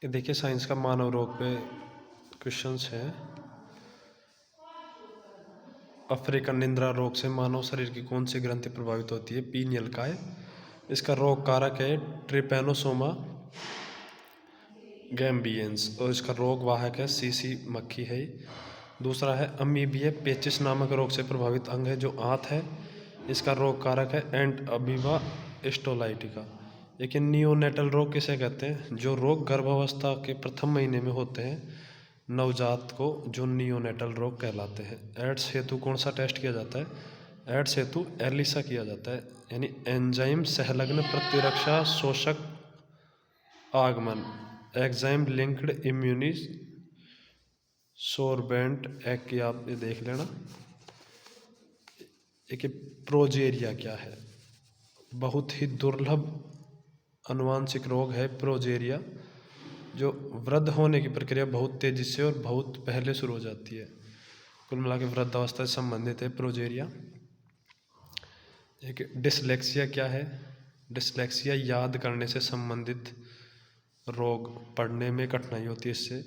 ये देखिए साइंस का मानव रोग पे क्वेश्चंस है। अफ्रीकन निद्रा रोग से मानव शरीर की कौन सी ग्रंथि प्रभावित होती है? पीनियल काय। इसका रोग कारक है ट्रिपैनोसोमा गैम्बियंस और इसका रोग वाहक है सीसी मक्खी है। दूसरा है अमीबिया पेचिस नामक रोग से प्रभावित अंग है जो आंत है। इसका रोग कारक है एंट अबीबा स्टोलाइटिका। लेकिन नियोनेटल रोग किसे कहते हैं? जो रोग गर्भावस्था के प्रथम महीने में होते हैं नवजात को, जो नियोनेटल रोग कहलाते हैं। एड्स हेतु कौन सा टेस्ट किया जाता है? एड्स हेतु एलिसा किया जाता है, यानी एंजाइम संलग्न प्रतिरक्षा शोषक आगमन, एग्जाइम लिंक्ड इम्यूनी सोरबेंट एक की आप ये देख लेना। एक प्रोजेरिया क्या है? बहुत ही दुर्लभ अनुवांशिक रोग है प्रोजेरिया, जो वृद्ध होने की प्रक्रिया बहुत तेजी से और बहुत पहले शुरू हो जाती है। कुल मिला के वृद्धावस्था से संबंधित है प्रोजेरिया। एक डिसलेक्सिया क्या है? डिसलेक्सिया याद करने से संबंधित रोग, पढ़ने में कठिनाई होती है इससे।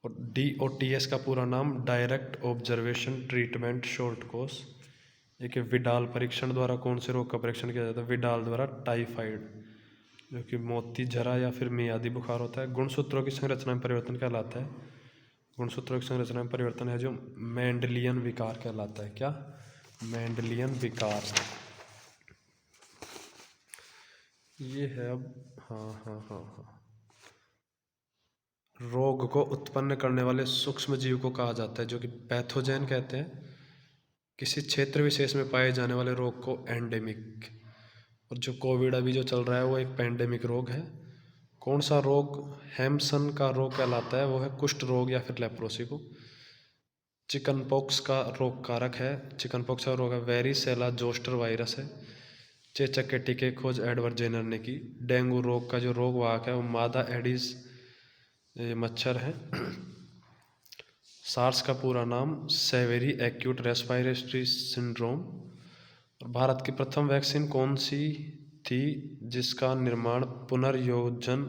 और DOTS का पूरा नाम direct observation treatment short course. एक विडाल परीक्षण द्वारा कौन से रोग का परीक्षण किया जाता है? विडाल द्वारा टाइफाइड, जो कि मोती झरा या फिर मियादी बुखार होता है। गुणसूत्रों की संरचना में परिवर्तन कहलाता है? गुणसूत्रों की संरचना में परिवर्तन है जो मेंडलियन विकार कहलाता है। क्या? मेंडलियन विकार। ये है अब। हाँ। रोग को उत्पन्न करने वाले सूक्ष्म जीव को कहा जाता है, जो कि पैथोजेन कहते हैं। किसी क्षेत्र विशेष में पाए जाने वाले रोग को एंडेमिक। और जो कोविड अभी जो चल रहा है वो एक पैंडेमिक रोग है। कौन सा रोग हैम्सन का रोग कहलाता है? वो है कुष्ठ रोग या फिर लेप्रोसी को। चिकन पॉक्स का रोग कारक है, चिकन पॉक्स का रोग है वेरिसेला जोस्टर वायरस है। चेचक के टीके खोज एडवर्ड जेनर ने की। डेंगू रोग का जो रोग वाहक है वो मादा एडिस मच्छर है। सार्स का पूरा नाम सेवेरी एक्यूट रेस्पिरेटरी सिंड्रोम। और भारत की प्रथम वैक्सीन कौन सी थी जिसका निर्माण पुनर्योजन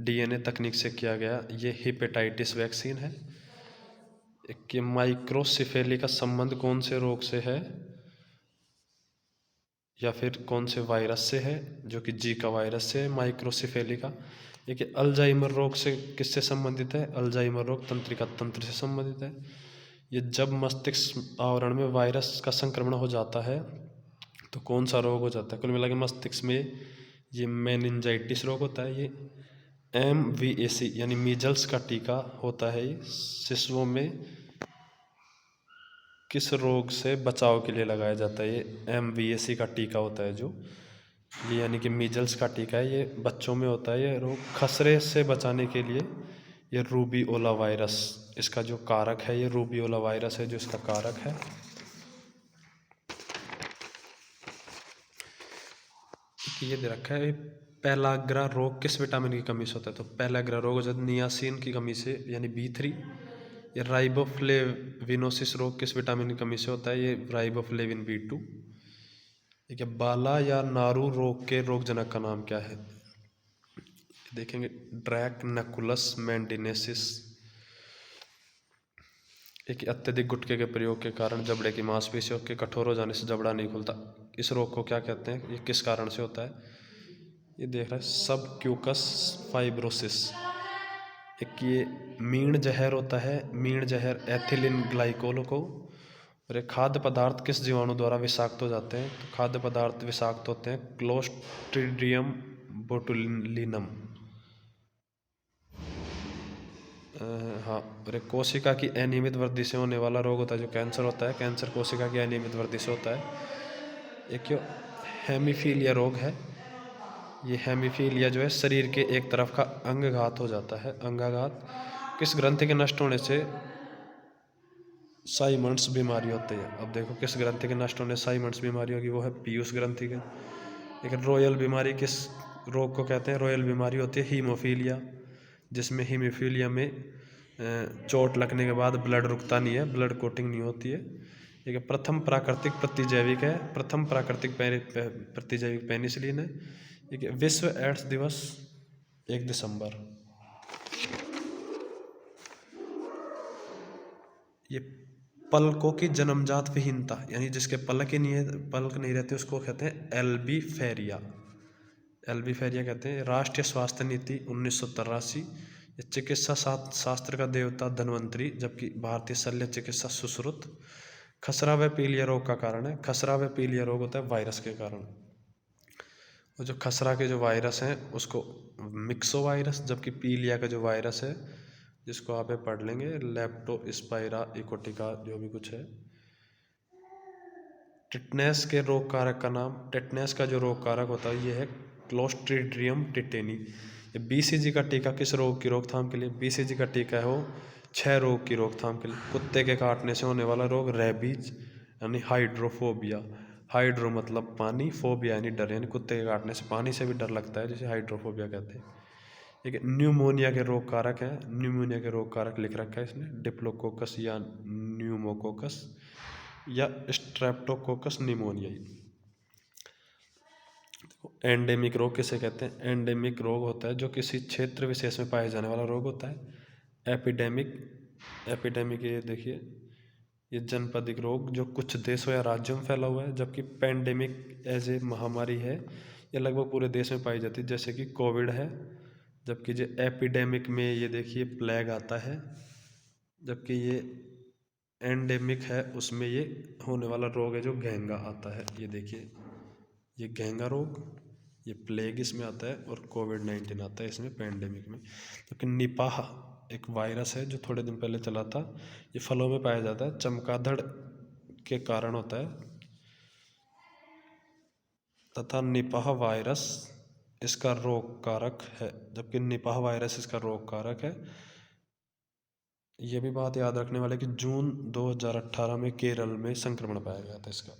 DNA तकनीक से किया गया? ये हेपेटाइटिस वैक्सीन है। कि माइक्रोसिफेली का संबंध कौन से रोग से है या फिर कौन से वायरस से है? जो कि जीका वायरस से है माइक्रोसिफेली का। ये कि अल्जाइमर रोग से किससे संबंधित है? अल्जाइमर रोग तंत्रिका तंत्र से संबंधित है। ये जब मस्तिष्क आवरण में वायरस का संक्रमण हो जाता है तो कौन सा रोग हो जाता है? कुल मिला के मस्तिष्क में ये मेनिंजाइटिस रोग होता है। ये MVAC यानी मीजल्स का टीका होता है। ये शिशुओं में किस रोग से बचाव के लिए लगाया जाता है? ये MVAC का टीका होता है जो ये, यानी कि मीजल्स का टीका है, ये बच्चों में होता है। ये रोग खसरे से बचाने के लिए ये रूबीओला वायरस, इसका जो कारक है ये रूबीओला वायरस है जो इसका कारक है। ये दे रखा है पेलाग्रा रोग किस विटामिन की कमी से होता है? तो पेलाग्रा रोग हो जाता है नियासिन की कमी से, यानी B3। ये राइबोफ्लेविनोसिस रोग किस विटामिन की कमी से होता है? ये राइबोफ्लेविन B2। ठीक है। बाला या नारू रोग के रोगजनक का नाम क्या है? देखेंगे ड्रैकनकुलस मैंडिनेसिस। एक अत्यधिक गुटखे के प्रयोग के कारण जबड़े की मांसपेशियों के कठोर हो जाने से जबड़ा नहीं खुलता। इस रोग को क्या कहते हैं? ये किस कारण से होता है? ये देख रहा है सबक्यूकस फाइब्रोसिस। एक ये मीण जहर होता है, मीण जहर एथिलीन ग्लाइकोल को। और एक खाद्य पदार्थ किस जीवाणु द्वारा विषाक्त हो जाते हैं? तो खाद्य पदार्थ विषाक्त होते हैं क्लोस्ट्रीडियम बोटुलिनम। हाँ। और एक कोशिका की अनियमित वृद्धि से होने वाला रोग होता है जो कैंसर होता है। कैंसर कोशिका की अनियमित वृद्धि से होता है। एक हेमीफीलिया रोग है। ये हेमीफीलिया जो है शरीर के एक तरफ का अंगघात हो जाता है, अंगाघात। किस ग्रंथि के नष्ट होने से साइमंड्स बीमारी होती है? अब देखो किस ग्रंथि के नष्ट होने से साइमंड्स बीमारी होगी, वो है पीयूष ग्रंथि के। लेकिन रॉयल बीमारी किस रोग को कहते हैं? रॉयल बीमारी होती है हीमोफीलिया, जिसमें हीमोफीलिया में चोट लगने के बाद ब्लड रुकता नहीं है, ब्लड कोटिंग नहीं होती है। ठीक है। प्रथम प्राकृतिक प्रतिजैविक है, प्रथम प्राकृतिक प्रतिजैविक पेनिसिलिन है। ठीक है। विश्व एड्स दिवस 1 दिसंबर। ये पलकों की जन्मजात विहीनता, यानी जिसके पलक ही नहीं है, पलक नहीं रहते, उसको कहते हैं एल्बीफेरिया। एल्बीफेरिया कहते हैं। राष्ट्रीय स्वास्थ्य नीति 1983। ये चिकित्सा शास्त्र का देवता धन्वंतरी, जबकि भारतीय शल्य चिकित्सा सुश्रुत। खसरा व पीलिया रोग का कारण है। खसरा व पीलिया रोग होता है वायरस के कारण। और जो खसरा के जो वायरस हैं उसको मिक्सो वायरस, जबकि पीलिया का जो वायरस है जिसको आप ये पढ़ लेंगे लेप्टोस्पाइरा इकोटिका जो भी कुछ है। टिटनेस के रोग कारक का नाम। टिटनेस का जो रोग कारक होता है ये है क्लोस्ट्रीडियम टिटेनी। ये बीसीजी का टीका किस रोग की रोकथाम के लिए? बीसीजी का टीका है वो 6 रोग की रोकथाम के लिए। कुत्ते के काटने से होने वाला रोग रेबीज, यानी हाइड्रोफोबिया। हाइड्रो मतलब पानी, फोबिया यानी डर, यानी कुत्ते के काटने से पानी से भी डर लगता है, जिसे हाइड्रोफोबिया कहते हैं। ठीक है। न्यूमोनिया के रोग कारक है। न्यूमोनिया के रोग कारक लिख रखा है इसने, डिप्लोकोकस या न्यूमोकोकस या स्ट्रेप्टोकोकस निमोनियाई। एंडेमिक रोग किसे कहते हैं? एंडेमिक रोग होता है जो किसी क्षेत्र विशेष में पाए जाने वाला रोग होता है। एपिडेमिक, एपिडेमिक ये देखिए, ये जनपदिक रोग जो कुछ देशों या राज्यों में फैला हुआ है। जबकि पेंडेमिक एज ए महामारी है, ये लगभग पूरे देश में पाई जाती है, जैसे कि कोविड है। जबकि जो एपिडेमिक में ये देखिए प्लेग आता है। जबकि ये एंडेमिक है उसमें ये होने वाला रोग है जो घेंगा आता है। ये देखिए, ये घेंगा रोग, ये प्लेग इसमें आता है, और कोविड-19 आता है इसमें पेंडेमिक में। तो निपाह एक वायरस है जो थोड़े दिन पहले चला था। ये फलों में पाया जाता है, चमगादड़ के कारण होता है, तथा निपाह वायरस इसका रोग कारक है। जबकि निपाह वायरस इसका रोग कारक है। यह भी बात याद रखने वाले कि जून 2018 में केरल में संक्रमण पाया गया था इसका।